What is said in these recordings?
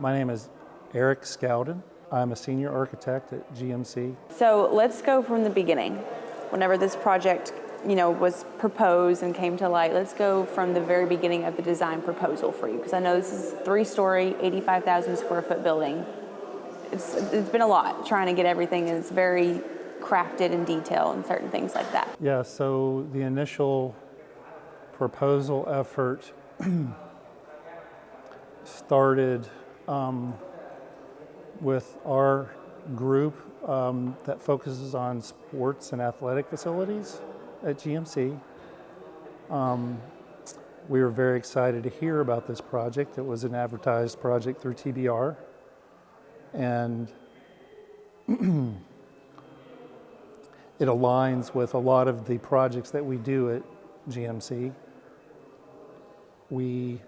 My name is Eric Scowden. I'm a senior architect at GMC. So let's go from the beginning. Whenever this project, was proposed and came to light, let's go from the very beginning of the design proposal for you, because I know this is a 3-story, 85,000 square foot building. It's been a lot trying to get everything, and it's very crafted in detail and certain things like that. Yeah, so the initial proposal effort started with our group that focuses on sports and athletic facilities at GMC. We were very excited to hear about this project. It was an advertised project through TBR, and it aligns with a lot of the projects that we do at GMC. We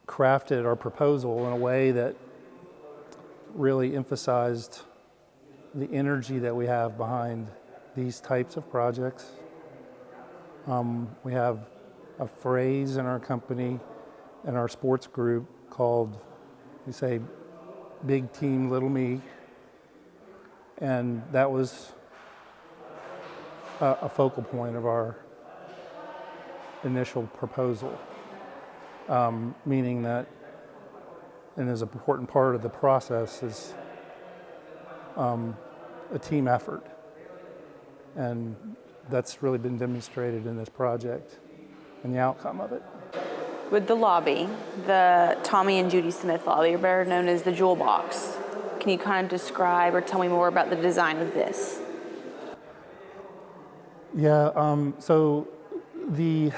crafted our proposal in a way that really emphasized the energy that we have behind these types of projects. We have a phrase in our company, in our sports group, called, we say, big team, little me. And that was a focal point of our initial proposal, meaning that, and is an important part of the process, is a team effort. And that's really been demonstrated in this project and the outcome of it. With the lobby, the Tommy and Judy Smith lobby, or better known as the Jewel Box, can you kind of describe or tell me more about the design of this? Yeah, so the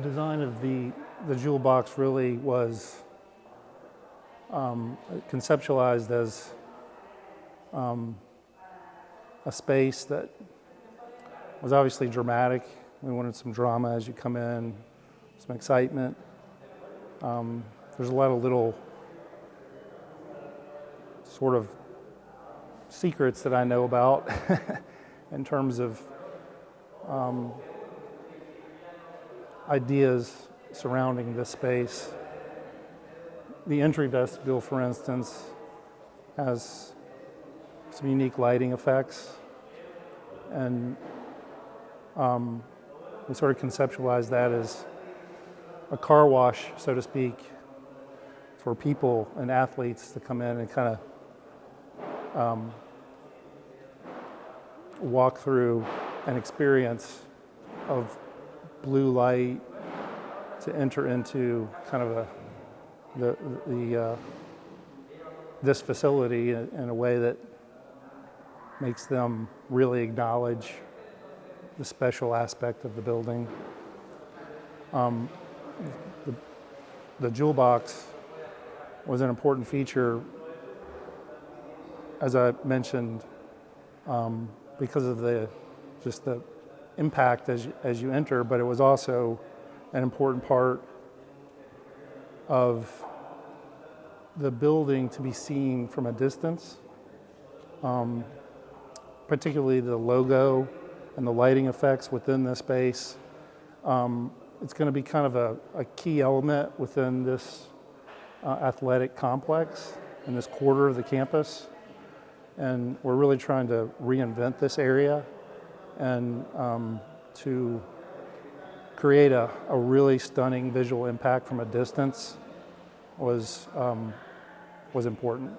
design of the Jewel Box really was conceptualized as a space that was obviously dramatic. We wanted some drama as you come in, some excitement. There's a lot of little sort of secrets that I know about in terms of ideas surrounding this space. The entry vestibule, for instance, has some unique lighting effects, and we sort of conceptualize that as a car wash, so to speak, for people and athletes to come in and kind of walk through an experience of blue light to enter into kind of this facility in a way that makes them really acknowledge the special aspect of the building. The Jewel Box was an important feature, as I mentioned, because of the impact as you enter, but it was also an important part of the building to be seen from a distance, particularly the logo and the lighting effects within the space. It's going to be kind of a key element within this athletic complex in this quarter of the campus. And we're really trying to reinvent this area and to create a really stunning visual impact from a distance was important.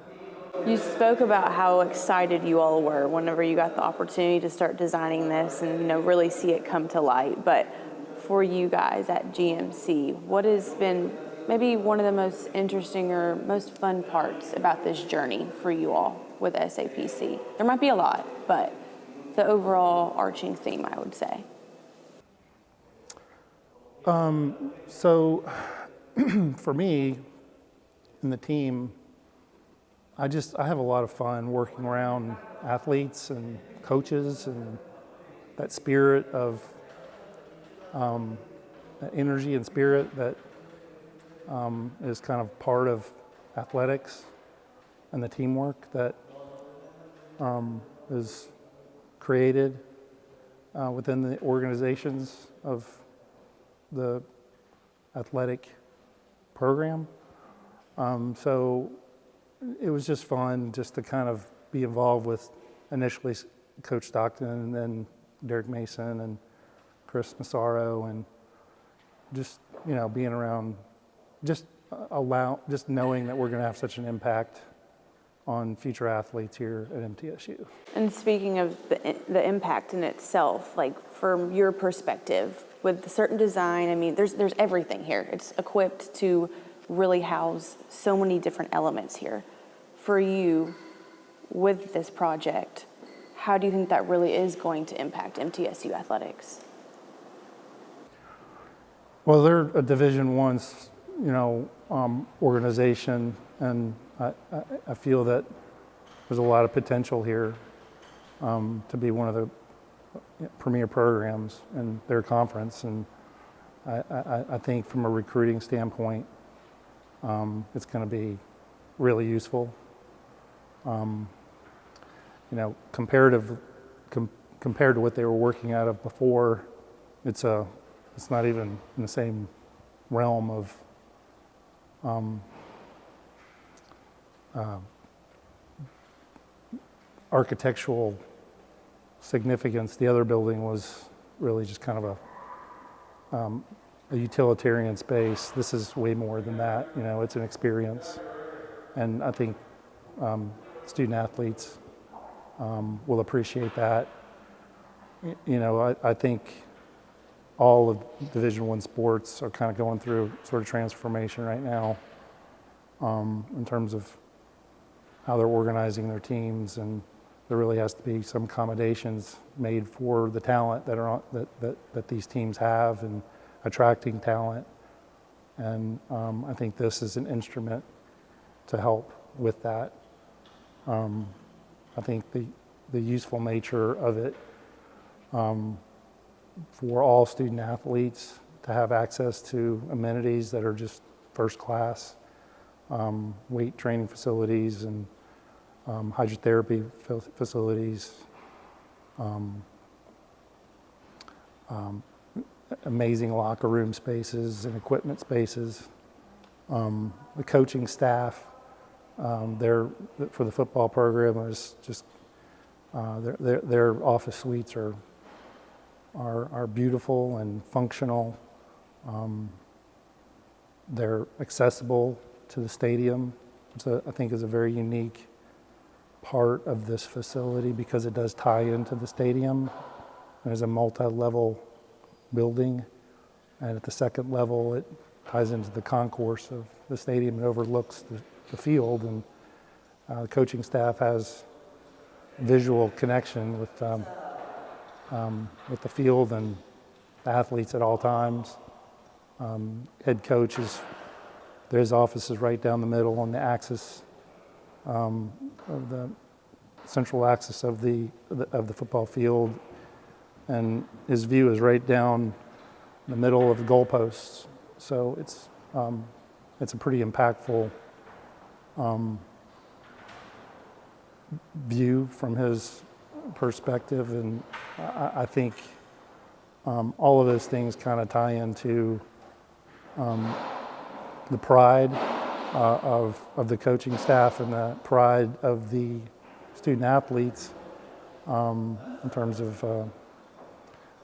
You spoke about how excited you all were whenever you got the opportunity to start designing this and really see it come to light. But for you guys at GMC, what has been maybe one of the most interesting or most fun parts about this journey for you all with SAPC? There might be a lot, but the overall arching theme, I would say. So for me and the team, I have a lot of fun working around athletes and coaches, and that spirit of that energy and spirit that is kind of part of athletics and the teamwork that is created within the organizations of the athletic program. So it was just fun just to kind of be involved with initially Coach Stockton and then Derek Mason and Chris Massaro, and just, being around, just knowing that we're going to have such an impact on future athletes here at MTSU. And speaking of the impact in itself, like from your perspective, with certain design, I mean, there's everything here. It's equipped to really house so many different elements here. For you, with this project, how do you think that really is going to impact MTSU athletics? Well, they're a Division I, organization, and I feel that there's a lot of potential here to be one of the premier programs in their conference. And I think from a recruiting standpoint, it's going to be really useful. Compared to what they were working out of before, it's not even in the same realm of architectural significance. The other building was really just kind of a utilitarian space. This is way more than that. It's an experience, and I think student athletes will appreciate that. I think all of Division I sports are kind of going through sort of transformation right now in terms of how they're organizing their teams, and there really has to be some accommodations made for the talent that these teams have, and attracting talent. And I think this is an instrument to help with that. I think the useful nature of it for all student athletes to have access to amenities that are just first class, weight training facilities and hydrotherapy facilities, amazing locker room spaces and equipment spaces. The coaching staff there for the football program is just their office suites are beautiful and functional. They're accessible to the stadium, which I think is a very unique part of this facility because it does tie into the stadium. There's a multi-level building, and at the second level it ties into the concourse of the stadium and overlooks the field, and the coaching staff has visual connection with the field and the athletes at all times. Head coach his office is right down the middle on the axis of the central axis of the football field, and his view is right down the middle of the goalposts. So it's a pretty impactful view from his perspective, and I think all of those things kind of tie into the pride of the coaching staff and the pride of the student athletes in terms of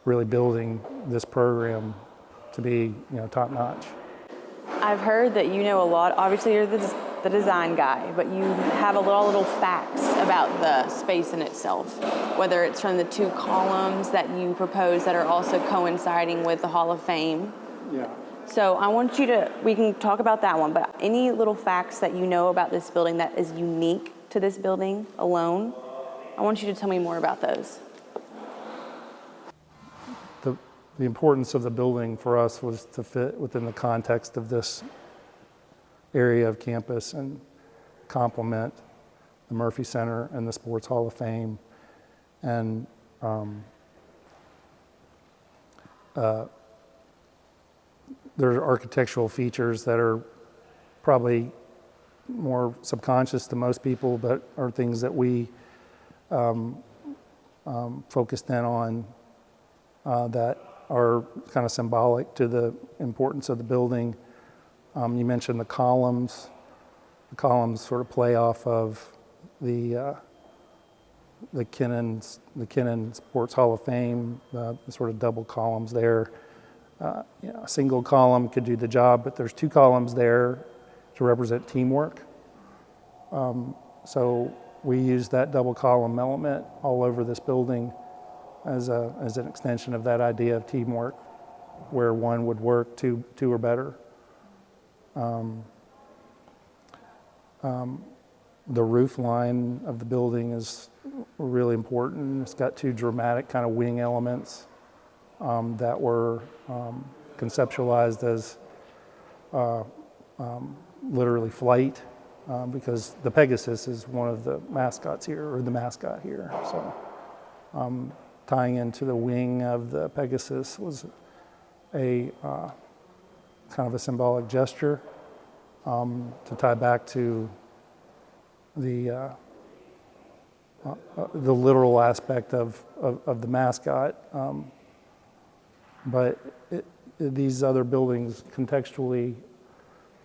really building this program to be top notch. I've heard that you know a lot. Obviously, you're the design guy, but you have a little facts about the space in itself, whether it's from the 2 columns that you propose that are also coinciding with the Hall of Fame. Yeah. So I want we can talk about that one, but any little facts that you know about this building that is unique to this building alone, I want you to tell me more about those. The importance of the building for us was to fit within the context of this area of campus and complement the Murphy Center and the Sports Hall of Fame. And there are architectural features that are probably more subconscious to most people, but are things that we focused in on that are kind of symbolic to the importance of the building. You mentioned the columns. The columns sort of play off of the Kennan Sports Hall of Fame, the sort of double columns there. A single column could do the job, but there's two columns there to represent teamwork. So we use that double column element all over this building as an extension of that idea of teamwork, where one would work, two or better. The roof line of the building is really important. It's got two dramatic kind of wing elements that were conceptualized as literally flight, because the Pegasus is one of the mascots here, or the mascot here. So tying into the wing of the Pegasus was a kind of a symbolic gesture to tie back to the literal aspect of the mascot. But these other buildings contextually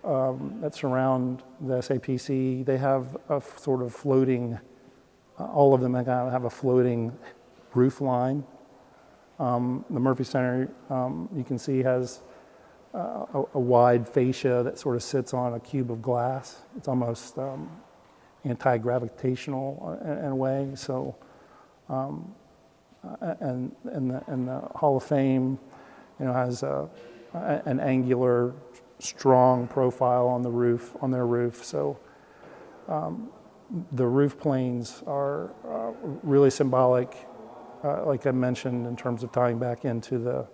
that surround the SAPC, they have a sort of floating, all of them have a floating roof line. The Murphy Center, you can see, has a wide fascia that sort of sits on a cube of glass. It's almost anti-gravitational in a way. So, and the Hall of Fame, has an angular, strong profile on their roof. So, the roof planes are really symbolic, like I mentioned, in terms of tying back into the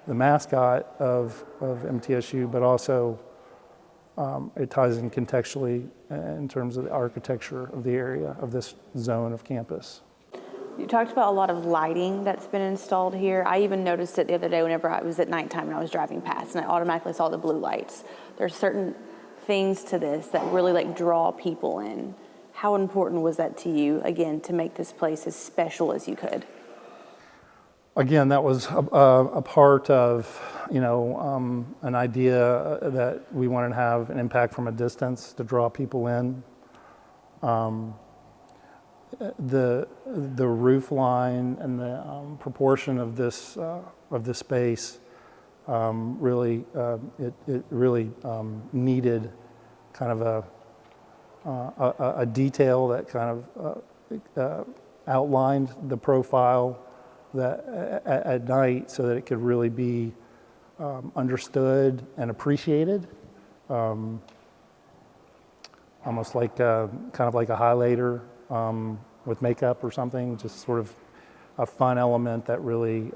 mascot of MTSU, but also it ties in contextually in terms of the architecture of the area of this zone of campus. You talked about a lot of lighting that's been installed here. I even noticed it the other day whenever I was at nighttime and I was driving past, and I automatically saw the blue lights. There's certain things to this that really draw people in. How important was that to you, again, to make this place as special as you could? Again, that was a part of, an idea that we wanted to have an impact from a distance to draw people in. The roof line and the proportion of this space really needed kind of a detail that kind of outlined the profile that at night, so that it could really be understood and appreciated, almost like kind of like a highlighter with makeup or something, just sort of a fun element that really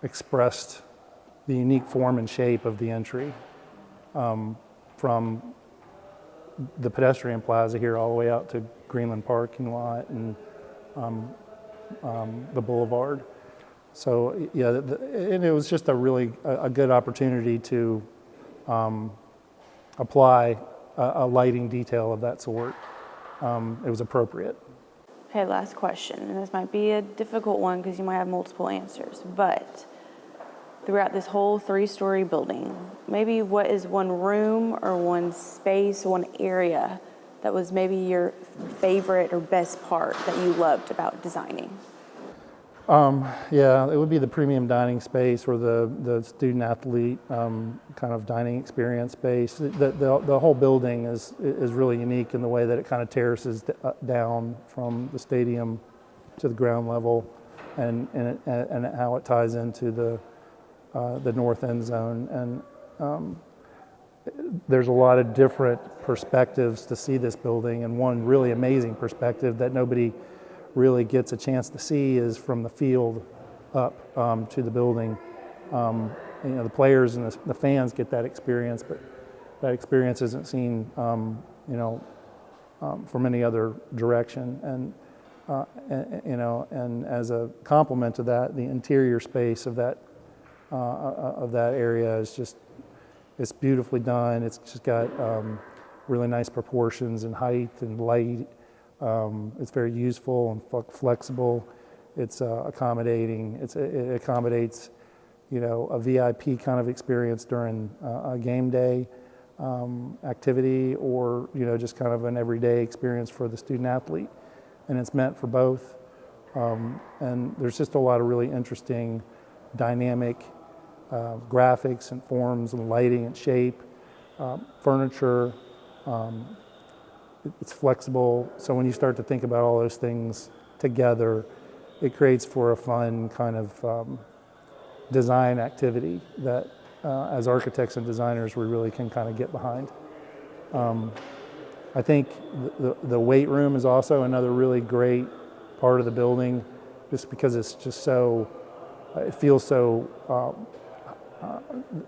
expressed the unique form and shape of the entry from the pedestrian plaza here all the way out to Greenland parking lot and the boulevard. So yeah, and it was just a really a good opportunity to apply a lighting detail of that sort. It was appropriate. Okay, last question, and this might be a difficult one because you might have multiple answers, but throughout this whole 3-story building, maybe what is one room or one space, one area that was maybe your favorite or best part that you loved about designing? Yeah, it would be the premium dining space, or the student athlete kind of dining experience space. The whole building is really unique in the way that it kind of terraces down from the stadium to the ground level, and how it ties into the north end zone. And there's a lot of different perspectives to see this building, and one really amazing perspective that nobody really gets a chance to see is from the field up to the building. The players and the fans get that experience, but that experience isn't seen, from any other direction. And as a complement to that, the interior space of that area is just, it's beautifully done. It's just got really nice proportions and height and light. It's very useful and flexible. It's accommodating. It accommodates a VIP kind of experience during a game day activity, or just kind of an everyday experience for the student athlete, and it's meant for both. And there's just a lot of really interesting dynamic graphics and forms and lighting and shape, furniture. It's flexible, so when you start to think about all those things together, it creates for a fun kind of design activity that as architects and designers we really can kind of get behind. I think the weight room is also another really great part of the building, just because it's just so, it feels so,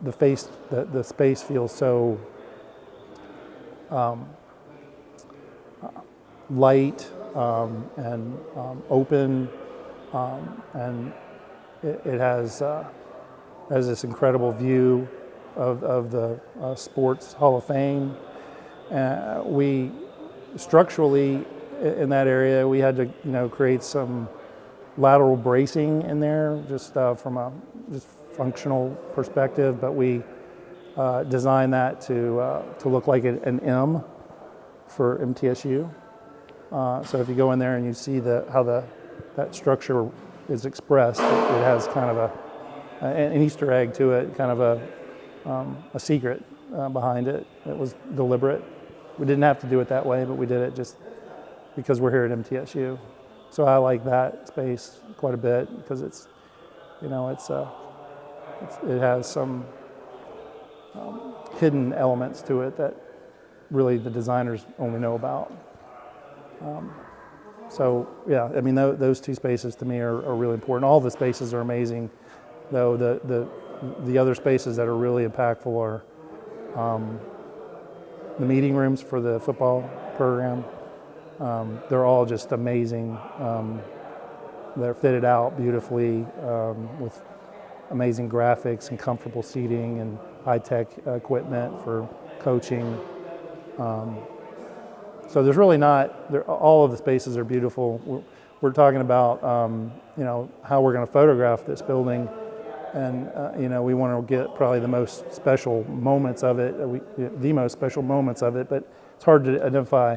the space feels so light and open, and it has this incredible view of the Sports Hall of Fame. We structurally in that area, we had to create some lateral bracing in there, just from a functional perspective, but we designed that to look like an M for MTSU. So if you go in there and you see how that structure is expressed, it has kind of an Easter egg to it, kind of a secret behind it. It was deliberate. We didn't have to do it that way, but we did it just because we're here at MTSU. So I like that space quite a bit because it has some hidden elements to it that really the designers only know about. So yeah, I mean those two spaces to me are really important. All the spaces are amazing, though. The other spaces that are really impactful are the meeting rooms for the football program. They're all just amazing. They're fitted out beautifully with amazing graphics and comfortable seating and high-tech equipment for coaching. So there's really all of the spaces are beautiful. We're talking about, how we're going to photograph this building, and we want to get probably the most special moments of it, the most special moments of it, but it's hard to identify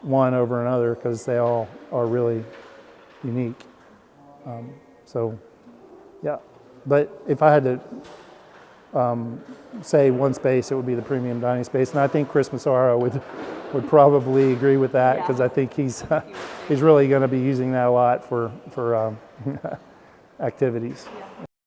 one over another because they all are really unique. So yeah, but if I had to say one space, it would be the premium dining space, and I think Chris Massaro would probably agree with that, because I think he's really going to be using that a lot for activities.